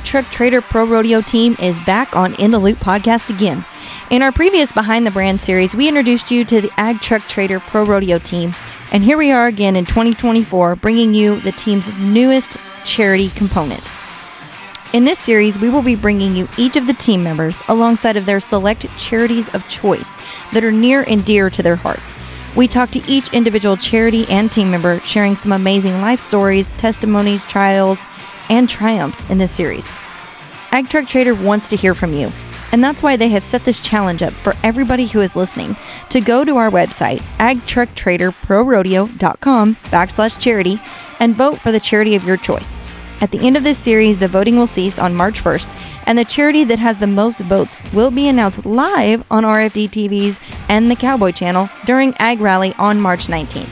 AgTruckTrader Pro Rodeo Team is back on In the Loop podcast again. In our previous Behind the Brand series, we introduced you to the AgTruckTrader Pro Rodeo Team, and here we are again in 2024, bringing you the team's newest charity component. In this series, we will be bringing you each of the team members alongside of their select charities of choice that are near and dear to their hearts. We talk to each individual charity and team member, sharing some amazing life stories, testimonies, trials, and triumphs in this series. AgTruckTrader wants to hear from you, and that's why they have set this challenge up for everybody who is listening to go to our website, AgTruckTraderProRodeo.com/charity, and vote for the charity of your choice. At the end of this series, the voting will cease on March 1st, and the charity that has the most votes will be announced live on RFD TVs and the Cowboy Channel during Ag Rally on March 19th.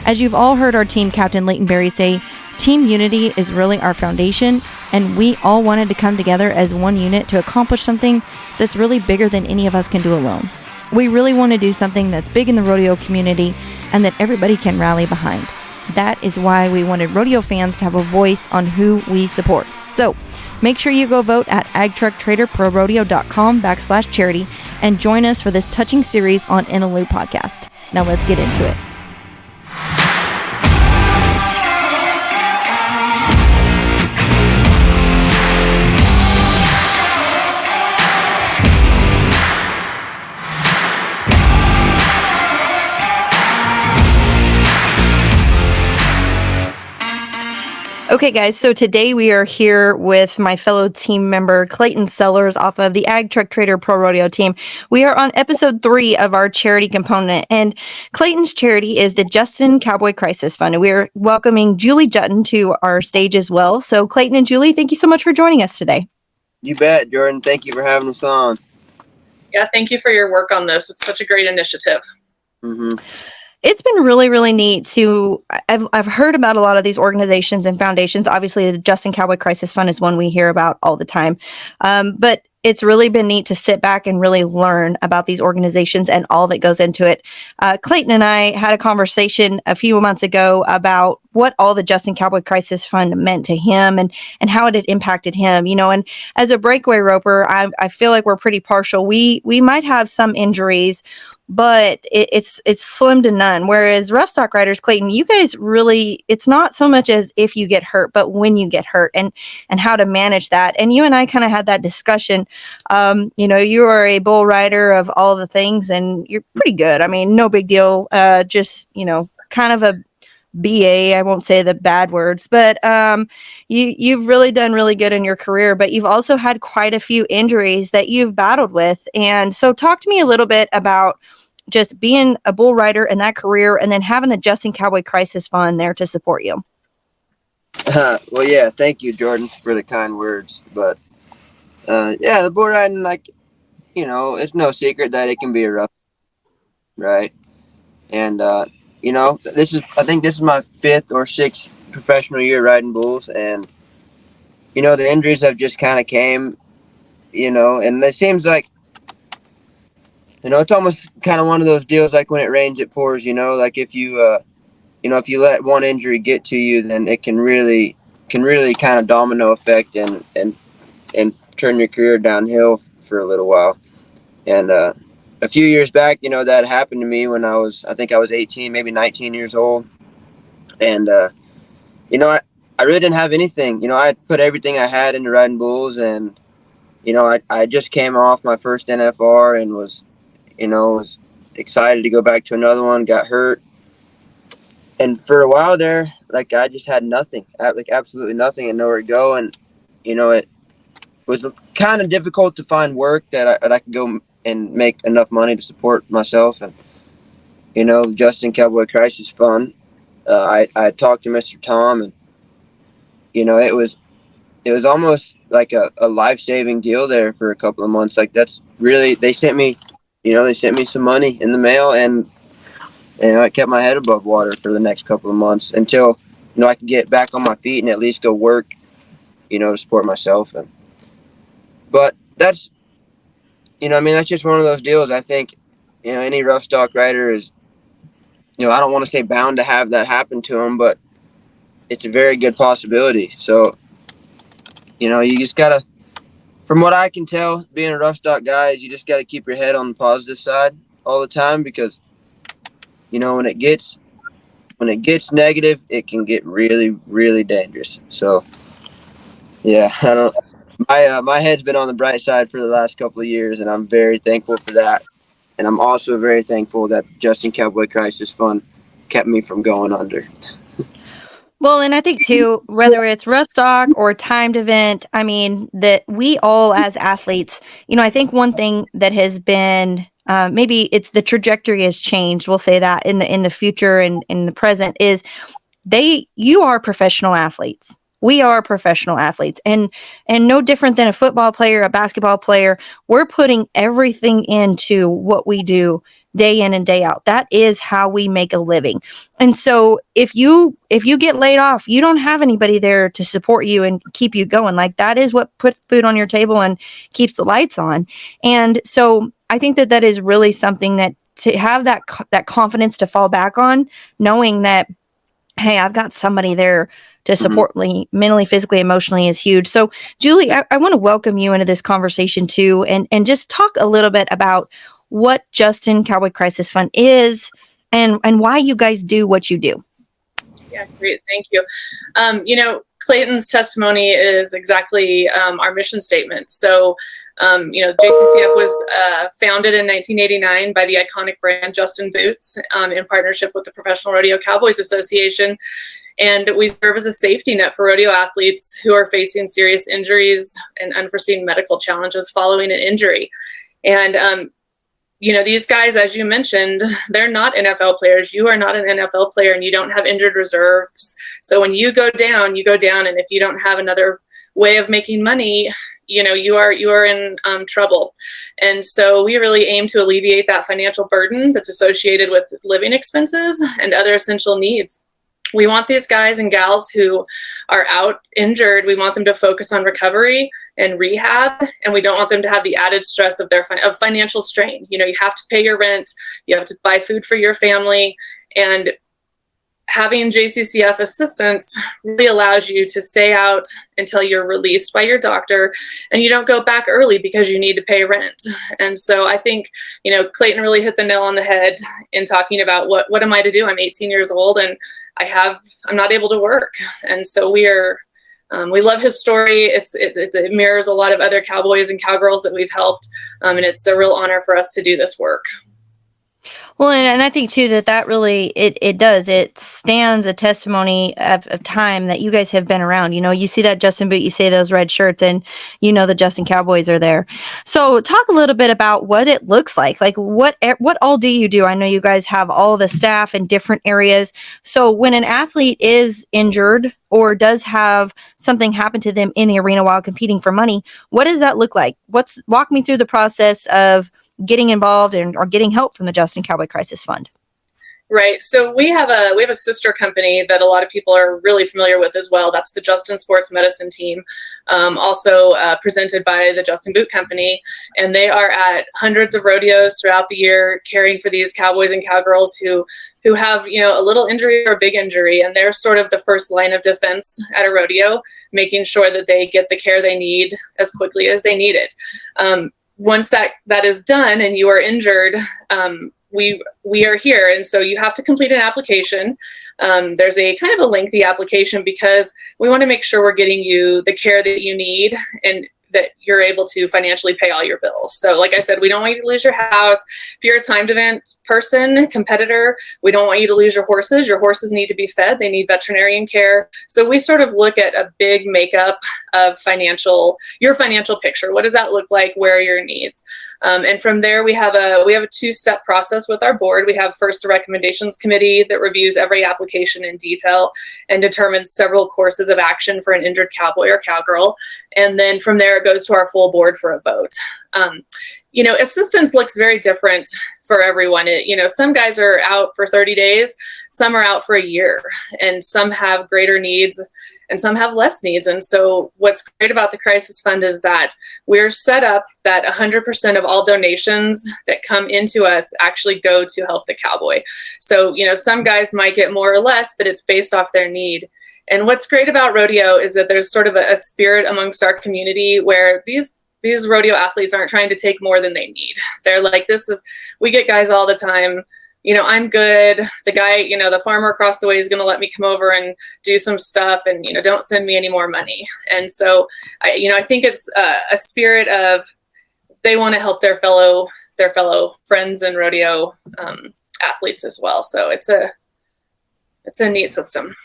As you've all heard our team captain Leighton Berry say, team unity is really our foundation, and we all wanted to come together as one unit to accomplish something that's really bigger than any of us can do alone. We really want to do something that's big in the rodeo community and that everybody can rally behind. That is why we wanted rodeo fans to have a voice on who we support. So make sure you go vote at AgTruckTraderProRodeo.com/charity and join us for this touching series on In the Loop podcast. Now let's get into it. Okay, guys, so today we are here with my fellow team member, Clayton Sellars, off of the AgTruckTrader Pro Rodeo Team. We are on episode 3 of our charity component, and Clayton's charity is the Justin Cowboy Crisis Fund, and we are welcoming Julie Jutten to our stage as well. So, Clayton and Julie, thank you so much for joining us today. You bet, Jordan. Thank you for having us on. Yeah, thank you for your work on this. It's such a great initiative. Mm-hmm. It's been really, really neat to, I've heard about a lot of these organizations and foundations. Obviously, the Justin Cowboy Crisis Fund is one we hear about all the time. But it's really been neat to sit back and really learn about these organizations and all that goes into it. Clayton and I had a conversation a few months ago about what all the Justin Cowboy Crisis Fund meant to him and how it had impacted him, you know, and as a breakaway roper, I feel like we're pretty partial. We might have some injuries, but it's slim to none. Whereas rough stock riders, Clayton, you guys really, it's not so much as if you get hurt, but when you get hurt and how to manage that. And you and I kind of had that discussion. You know, you are a bull rider of all the things and you're pretty good. I mean, no big deal. Just, you know, kind of a BA, I won't say the bad words, but you've really done really good in your career, but you've also had quite a few injuries that you've battled with. And so talk to me a little bit about just being a bull rider in that career and then having the Justin Cowboy Crisis Fund there to support you. Well, yeah, thank you, Jordan, for the kind words. But yeah, the bull riding, like, you know, it's no secret that it can be a rough, right? And you know, I think this is my 5th or 6th professional year riding bulls, and you know, the injuries have just kind of came, you know, and it seems like, you know, it's almost kind of one of those deals like when it rains, it pours, you know, like if you, you know, if you let one injury get to you, then it can really kind of domino effect and turn your career downhill for a little while. And a few years back, you know, that happened to me when I think I was 18, maybe 19 years old. And, you know, I really didn't have anything. You know, I put everything I had into riding bulls, and, you know, I just came off my first NFR and was excited to go back to another one, got hurt. And for a while there, like, I just had nothing, like absolutely nothing and nowhere to go. And, you know, it was kind of difficult to find work that I could go and make enough money to support myself. And, you know, the Justin Cowboy Crisis Fund, I talked to Mr. Tom, and, you know, it was almost like a life-saving deal there for a couple of months. Like, that's really, they sent me some money in the mail, and I kept my head above water for the next couple of months until, you know, I could get back on my feet and at least go work, you know, to support myself. But that's, you know, I mean, that's just one of those deals. I think, you know, any rough stock rider is, you know, I don't want to say bound to have that happen to them, but it's a very good possibility. So, You just gotta, from what I can tell, being a rough stock guy, is you just gotta keep your head on the positive side all the time, because when it gets negative, it can get really, really dangerous. So yeah, I don't. My head's been on the bright side for the last couple of years, and I'm very thankful for that. And I'm also very thankful that Justin Cowboy Crisis Fund kept me from going under. Well, and I think too, whether it's rough stock or timed event, I mean, that we all as athletes, I think one thing that has been maybe it's the trajectory has changed. We'll say that in the future and in the present is you are professional athletes. We are professional athletes, and no different than a football player, a basketball player. We're putting everything into what we do day in and day out. That is how we make a living. And so if you get laid off, you don't have anybody there to support you and keep you going. Like, that is what puts food on your table and keeps the lights on. And so I think that is really something that to have that confidence to fall back on, knowing that, hey, I've got somebody there to support me mentally, physically, emotionally, is huge. So, Julie, I want to welcome you into this conversation too, and just talk a little bit about what Justin Cowboy Crisis Fund is and why you guys do what you do. Yeah, great. Thank you. Clayton's testimony is exactly our mission statement. So, JCCF was founded in 1989 by the iconic brand Justin Boots in partnership with the Professional Rodeo Cowboys Association. And we serve as a safety net for rodeo athletes who are facing serious injuries and unforeseen medical challenges following an injury. And, these guys, as you mentioned, they're not NFL players. You are not an NFL player, and you don't have injured reserves. So when you go down, you go down. And if you don't have another way of making money, you are in trouble. And so we really aim to alleviate that financial burden that's associated with living expenses and other essential needs. We want these guys and gals who are out injured, we want them to focus on recovery and rehab, and we don't want them to have the added stress of of financial strain. You have to pay your rent, you have to buy food for your family, and having JCCF assistance really allows you to stay out until you're released by your doctor, and you don't go back early because you need to pay rent. And so I think, Clayton really hit the nail on the head in talking about what am I to do? I'm 18 years old and I'm not able to work. And so we love his story. It mirrors a lot of other cowboys and cowgirls that we've helped. And it's a real honor for us to do this work. Well, and I think too that really it stands a testimony of time that you guys have been around. You see that Justin Boot, you see those red shirts, and the Justin Cowboys are there. So talk a little bit about what it looks like. Like what all do you do? I know you guys have all the staff in different areas. So when an athlete is injured or does have something happen to them in the arena while competing for money, what does that look like? Walk me through the process of getting involved or getting help from the Justin Cowboy Crisis Fund. Right. So we have a sister company that a lot of people are really familiar with as well. That's the Justin Sports Medicine Team, also presented by the Justin Boot Company. And they are at hundreds of rodeos throughout the year, caring for these cowboys and cowgirls who have, a little injury or a big injury. And they're sort of the first line of defense at a rodeo, making sure that they get the care they need as quickly as they need it. Once that is done and you are injured, we are here. And so you have to complete an application. There's a kind of a lengthy application because we want to make sure we're getting you the care that you need and that you're able to financially pay all your bills. So like I said, we don't want you to lose your house. If you're a timed event person, competitor, we don't want you to lose your horses. Your horses need to be fed. They need veterinarian care. So we sort of look at a big makeup of your financial picture. What does that look like? Where are your needs? And from there, we have a two-step process with our board. We have first a recommendations committee that reviews every application in detail and determines several courses of action for an injured cowboy or cowgirl. And then from there, it goes to our full board for a vote. Assistance looks very different for everyone. Some guys are out for 30 days, some are out for a year, and some have greater needs and some have less needs. And so what's great about the Crisis Fund is that we're set up that 100% of all donations that come into us actually go to help the cowboy. So, some guys might get more or less, but it's based off their need. And what's great about rodeo is that there's sort of a spirit amongst our community where these rodeo athletes aren't trying to take more than they need. They're like, we get guys all the time, you know, I'm good. The guy, you know, the farmer across the way is going to let me come over and do some stuff, and, you know, don't send me any more money. And so, I think it's a spirit of they want to help their fellow friends and rodeo athletes as well. So it's a neat system.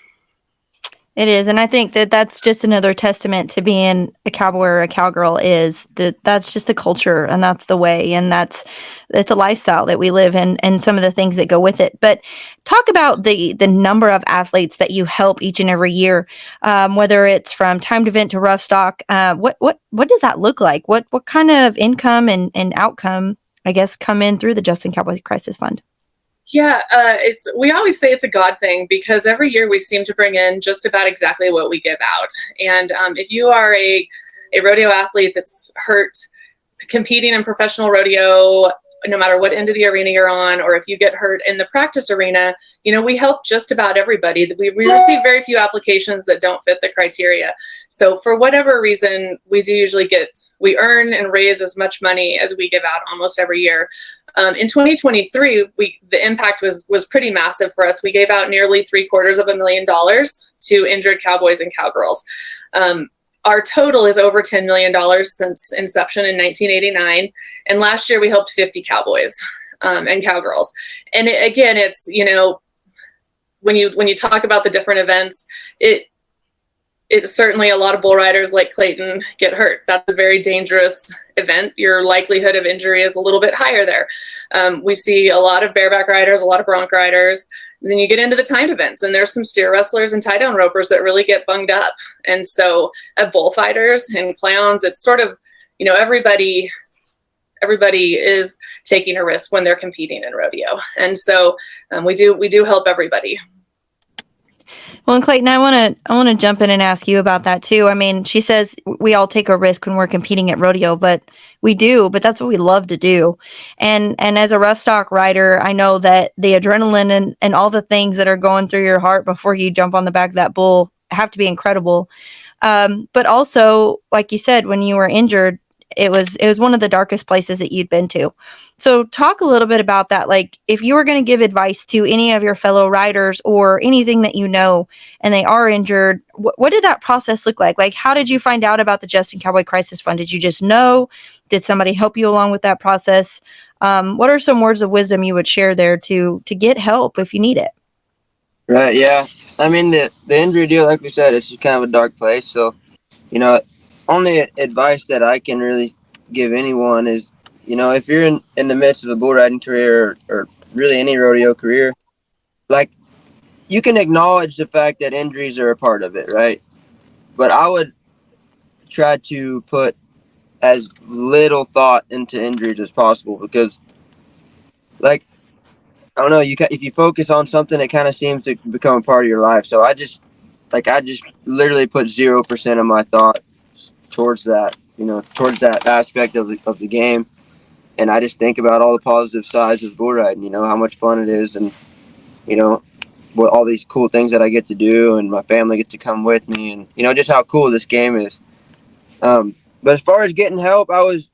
It is. And I think that that's just another testament to being a cowboy or a cowgirl, is that that's just the culture, and that's the way, and it's a lifestyle that we live in, and some of the things that go with it. But talk about the number of athletes that you help each and every year, whether it's from timed event to rough stock. What does that look like? What kind of income and outcome, I guess, come in through the Justin Cowboy Crisis Fund? Yeah, we always say it's a God thing, because every year we seem to bring in just about exactly what we give out. And if you are a rodeo athlete that's hurt competing in professional rodeo, no matter what end of the arena you're on, or if you get hurt in the practice arena, you know, we help just about everybody. We receive very few applications that don't fit the criteria. So for whatever reason, we earn and raise as much money as we give out almost every year. In 2023, the impact was pretty massive for us. We gave out nearly $750,000 to injured cowboys and cowgirls. Our total is over $10 million since inception in 1989. And last year we helped 50 cowboys and cowgirls. And it's, you know, when you talk about the different events, it's certainly a lot of bull riders like Clayton get hurt. That's a very dangerous event. Your likelihood of injury is a little bit higher there. We see a lot of bareback riders, a lot of bronc riders. And then you get into the timed events, and there's some steer wrestlers and tie down ropers that really get bunged up. And so bullfighters and clowns, it's sort of, you know, everybody is taking a risk when they're competing in rodeo. And so we do help everybody. Well, and Clayton, I want to jump in and ask you about that too. I mean, she says we all take a risk when we're competing at rodeo, but we do, but that's what we love to do. And as a rough stock rider, I know that the adrenaline and all the things that are going through your heart before you jump on the back of that bull have to be incredible. But also, like you said, when you were injured, it was one of the darkest places that you'd been to. So talk a little bit about that. Like, if you were going to give advice to any of your fellow riders or anything that you know, and they are injured, what did that process look like? Like, how did you find out about the Justin Cowboy Crisis Fund? Did you just know? Did somebody help you along with that process? What are some words of wisdom you would share there to get help if you need it? Right. Yeah. I mean, the injury deal, like we said, it's just kind of a dark place. So, you know, only advice that I can really give anyone is, you know, if you're in the midst of a bull riding career or really any rodeo career, like, you can acknowledge the fact that injuries are a part of it, right? But I would try to put as little thought into injuries as possible, because, like, I don't know, if you focus on something, it kind of seems to become a part of your life. So I just literally put 0% of my thought towards that, you know, towards that aspect of the game. And I just think about all the positive sides of bull riding, you know, how much fun it is, and, you know, what all these cool things that I get to do, and my family gets to come with me, and, you know, just how cool this game is. But as far as getting help, I was,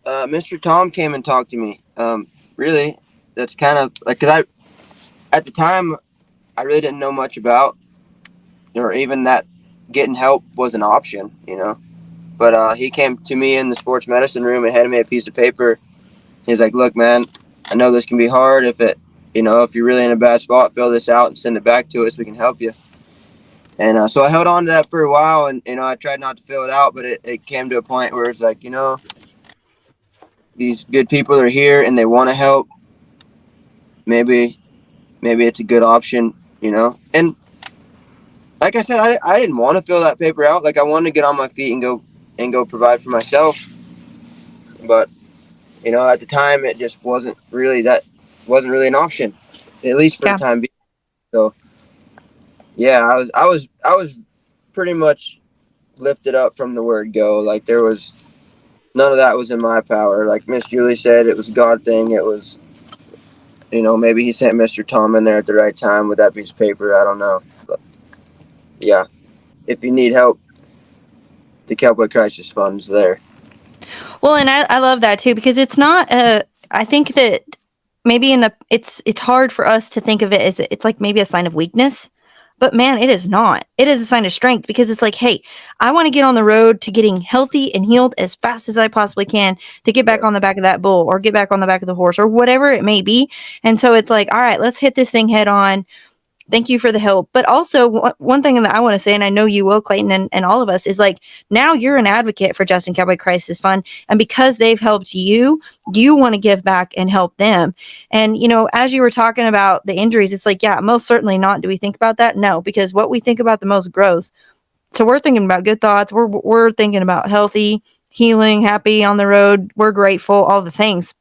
Mr. Tom came and talked to me. Really, that's kind of like, because at the time, I really didn't know much about, or even that getting help was an option, you know. But he came to me in the sports medicine room and handed me a piece of paper. He's like, "Look, man, I know this can be hard. If you're really in a bad spot, fill this out and send it back to us. We can help you." And so I held on to that for a while, and, you know, I tried not to fill it out, but it came to a point where it's like, you know, these good people are here and they want to help. Maybe it's a good option, you know. And like I said, I didn't want to fill that paper out. Like, I wanted to get on my feet and go provide for myself. But, you know, at the time, it just wasn't really an option, at least for the time being. So, yeah, I was pretty much lifted up from the word go. Like, there was none of that was in my power. Like Miss Julie said, it was a God thing. It was, you know, maybe he sent Mr. Tom in there at the right time with that piece of paper. I don't know. But yeah, if you need help, the Cowboy Crisis Fund's there. Well, and I love that too, because it's not I think that maybe it's hard for us to think of it as it's like maybe a sign of weakness, but man, it is not. It is a sign of strength, because it's like, hey, I want to get on the road to getting healthy and healed as fast as I possibly can to get back on the back of that bull or get back on the back of the horse or whatever it may be. And so it's like, all right, let's hit this thing head on. Thank you for the help. But also one thing that I want to say, and I know you will, Clayton, and all of us, is like, now you're an advocate for Justin Cowboy Crisis Fund. And because they've helped you, you want to give back and help them. And, as you were talking about the injuries, it's like, yeah, most certainly not. Do we think about that? No, because what we think about the most grows. So we're thinking about good thoughts. We're thinking about healthy, healing, happy on the road. We're grateful, all the things.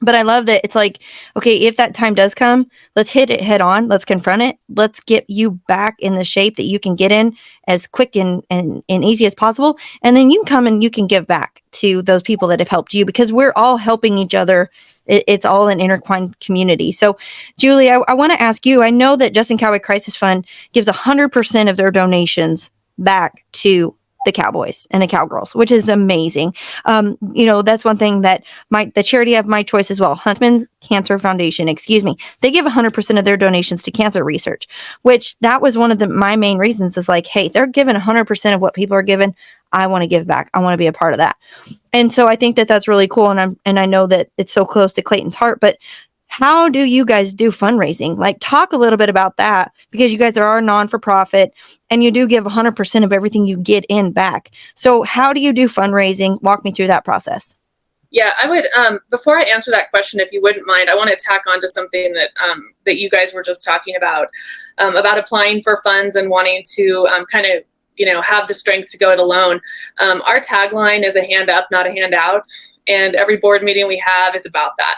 But I love that it's like, okay, if that time does come, let's hit it head on. Let's confront it. Let's get you back in the shape that you can get in as quick and easy as possible. And then you come and you can give back to those people that have helped you, because we're all helping each other. It's all an intertwined community. So, Julie, I want to ask you, I know that Justin Cowboy Crisis Fund gives 100% of their donations back to the Cowboys and the Cowgirls, which is amazing. That's one thing that the charity of my choice as well, Huntsman Cancer Foundation, they give 100% of their donations to cancer research, which that was one of my main reasons, is like, hey, they're giving 100% of what people are given. I want to give back. I want to be a part of that. And so I think that that's really cool. And I know that it's so close to Clayton's heart, but how do you guys do fundraising? Like, talk a little bit about that, because you guys are a non-for-profit and you do give 100% of everything you get in back. So how do you do fundraising? Walk me through that process. Yeah, I would, before I answer that question, if you wouldn't mind, I want to tack on to something that you guys were just talking about applying for funds and wanting to kind of, have the strength to go it alone. Our tagline is a hand up, not a handout. And every board meeting we have is about that.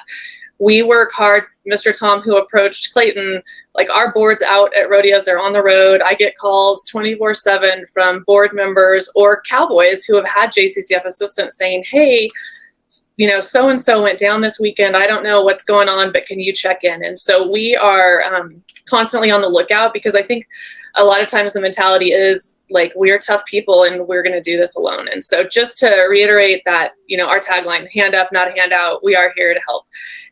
We work hard. Mr. Tom, who approached Clayton, like, our board's out at rodeos, they're on the road. I get calls 24/7 from board members or Cowboys who have had JCCF assistants saying, hey, so-and-so went down this weekend. I don't know what's going on, but can you check in? And so we are constantly on the lookout, because I think a lot of times the mentality is like, we're tough people and we're going to do this alone. And so just to reiterate that, our tagline, hand up, not a handout, we are here to help.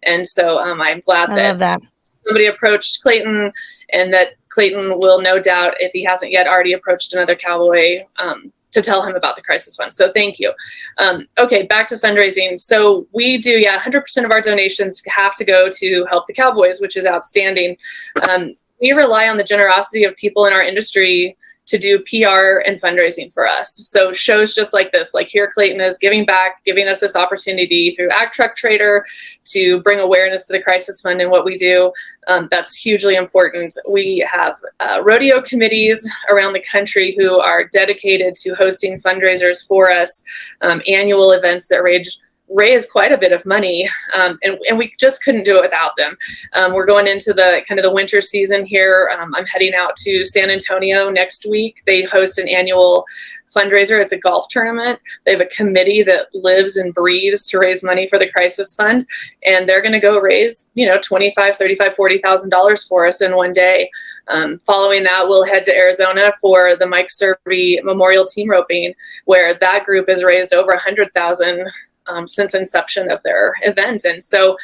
And so I'm glad that somebody approached Clayton, and that Clayton will no doubt, if he hasn't yet already approached another Cowboy, to tell him about the Crisis Fund. So thank you. Okay, back to fundraising. So we do, 100% of our donations have to go to help the Cowboys, which is outstanding. We rely on the generosity of people in our industry to do PR and fundraising for us. So shows just like this, like here Clayton is giving back, giving us this opportunity through AgTruckTrader to bring awareness to the Crisis Fund and what we do. That's hugely important. We have rodeo committees around the country who are dedicated to hosting fundraisers for us, annual events that raise quite a bit of money, and we just couldn't do it without them. We're going into the kind of the winter season here. I'm heading out to San Antonio next week. They host an annual fundraiser. It's a golf tournament. They have a committee that lives and breathes to raise money for the Crisis Fund, and they're going to go raise, $25,000, $35,000, $40,000 for us in one day. Following that, we'll head to Arizona for the Mike Serby Memorial Team Roping, where that group has raised over $100,000 since inception of their event. And so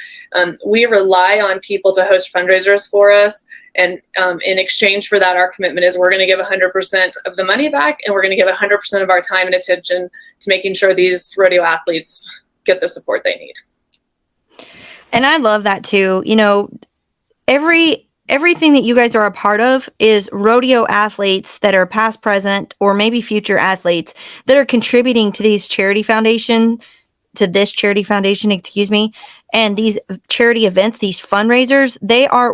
we rely on people to host fundraisers for us. And in exchange for that, our commitment is we're going to give 100% of the money back, and we're going to give 100% of our time and attention to making sure these rodeo athletes get the support they need. And I love that too. Everything that you guys are a part of is rodeo athletes that are past, present, or maybe future athletes that are contributing to this charity foundation, and these charity events, these fundraisers,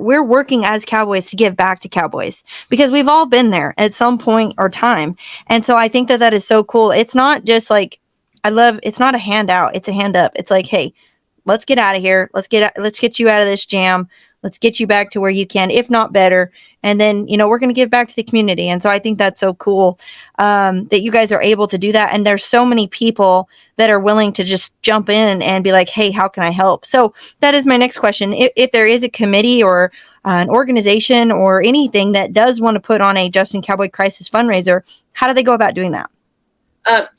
we're working as Cowboys to give back to Cowboys, because we've all been there at some point or time. And so I think that is so cool. It's not just like, it's not a handout, it's a hand up. It's like, hey, let's get out of here. Let's get you out of this jam. Let's get you back to where you can, if not better. And then, we're going to give back to the community. And so I think that's so cool that you guys are able to do that. And there's so many people that are willing to just jump in and be like, hey, how can I help? So that is my next question. If there is a committee or an organization or anything that does want to put on a Justin Cowboy Crisis fundraiser, how do they go about doing that?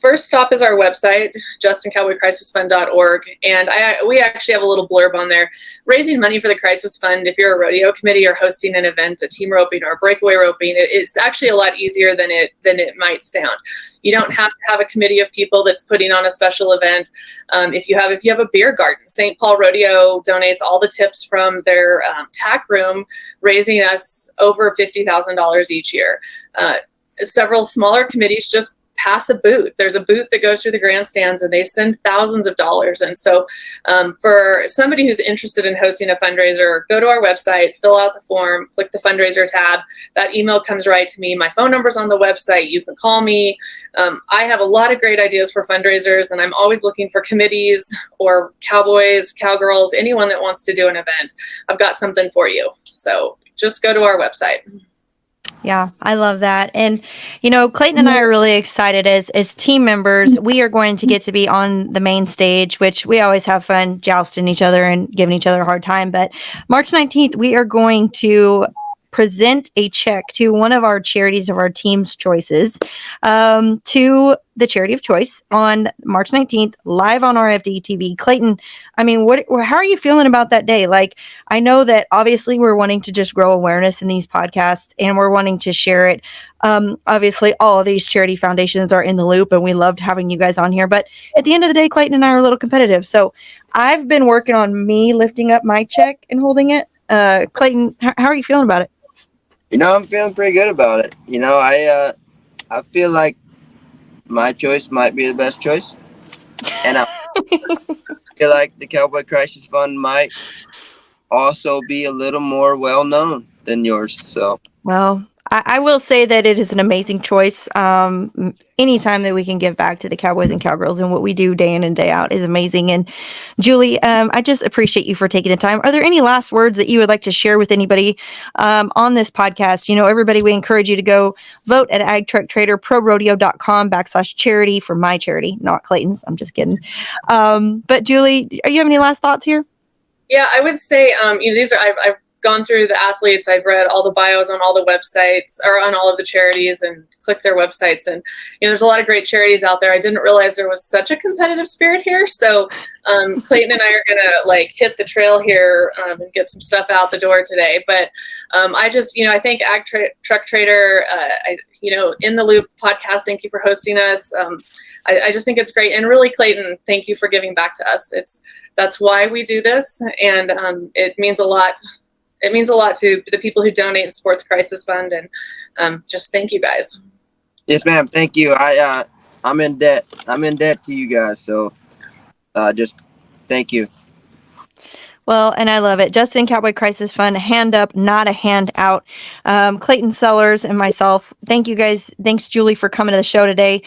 First stop is our website, justincowboycrisisfund.org, and we actually have a little blurb on there. Raising money for the Crisis Fund, if you're a rodeo committee or hosting an event, a team roping or a breakaway roping, it's actually a lot easier than it might sound. You don't have to have a committee of people that's putting on a special event. If you have a beer garden, St. Paul Rodeo donates all the tips from their tack room, raising us over $50,000 each year. Several smaller committees just pass a boot. There's a boot that goes through the grandstands and they send thousands of dollars. And so for somebody who's interested in hosting a fundraiser, go to our website, fill out the form, click the fundraiser tab. That email comes right to me. My phone number's on the website. You can call me. I have a lot of great ideas for fundraisers, and I'm always looking for committees or cowboys, cowgirls, anyone that wants to do an event. I've got something for you. So just go to our website. Yeah, I love that. And, Clayton and I are really excited as team members. We are going to get to be on the main stage, which we always have fun jousting each other and giving each other a hard time. But March 19th, we are going to present a check to one of our charities of our team's choices, to the charity of choice on March 19th, live on RFD TV. Clayton, I mean, how are you feeling about that day? Like, I know that obviously we're wanting to just grow awareness in these podcasts and we're wanting to share it. Obviously all of these charity foundations are in the loop and we loved having you guys on here, but at the end of the day, Clayton and I are a little competitive. So I've been working on me lifting up my check and holding it. Clayton, how are you feeling about it? I'm feeling pretty good about it. I feel like my choice might be the best choice. And I feel like the Cowboy Crisis Fund might also be a little more well-known than yours. So, well, I will say that it is an amazing choice. Anytime that we can give back to the Cowboys and Cowgirls and what we do day in and day out is amazing. And Julie, I just appreciate you for taking the time. Are there any last words that you would like to share with anybody on this podcast? Everybody, we encourage you to go vote at AgTruckTraderProRodeo.com/charity for my charity, not Clayton's. I'm just kidding. But Julie, are you have any last thoughts here? Yeah, I would say, these are, I've gone through the athletes. I've read all the bios on all the websites or on all of the charities and clicked their websites. And, there's a lot of great charities out there. I didn't realize there was such a competitive spirit here. So Clayton and I are going to hit the trail here and get some stuff out the door today. But I just, I think AgTruckTrader, In the Loop podcast, thank you for hosting us. I just think it's great. And really, Clayton, thank you for giving back to us. That's why we do this. And it means a lot. It means a lot to the people who donate and support the Crisis Fund, and just thank you guys. Yes, ma'am. Thank you. I'm in debt. I'm in debt to you guys. So, just thank you. Well, and I love it. Justin Cowboy Crisis Fund, hand up, not a hand out. Clayton Sellars and myself, thank you guys. Thanks, Julie, for coming to the show today.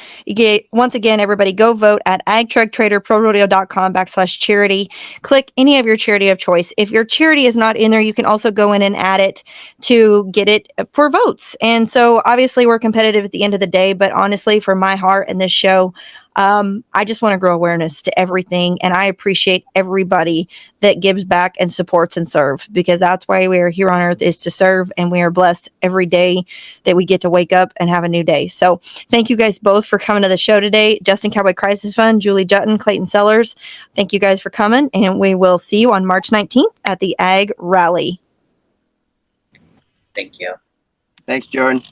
Once again, everybody, go vote at AgTruckTraderProRodeo.com/charity. Click any of your charity of choice. If your charity is not in there, you can also go in and add it to get it for votes. And so obviously we're competitive at the end of the day, but honestly, for my heart and this show, I just want to grow awareness to everything. And I appreciate everybody that gives back and supports and serve, because that's why we are here on earth, is to serve. And we are blessed every day that we get to wake up and have a new day. So thank you guys both for coming to the show today. Justin Cowboy Crisis Fund, Julie Jutten, Clayton Sellars. Thank you guys for coming. And we will see you on March 19th at the Ag Rally. Thank you. Thanks, Jordan.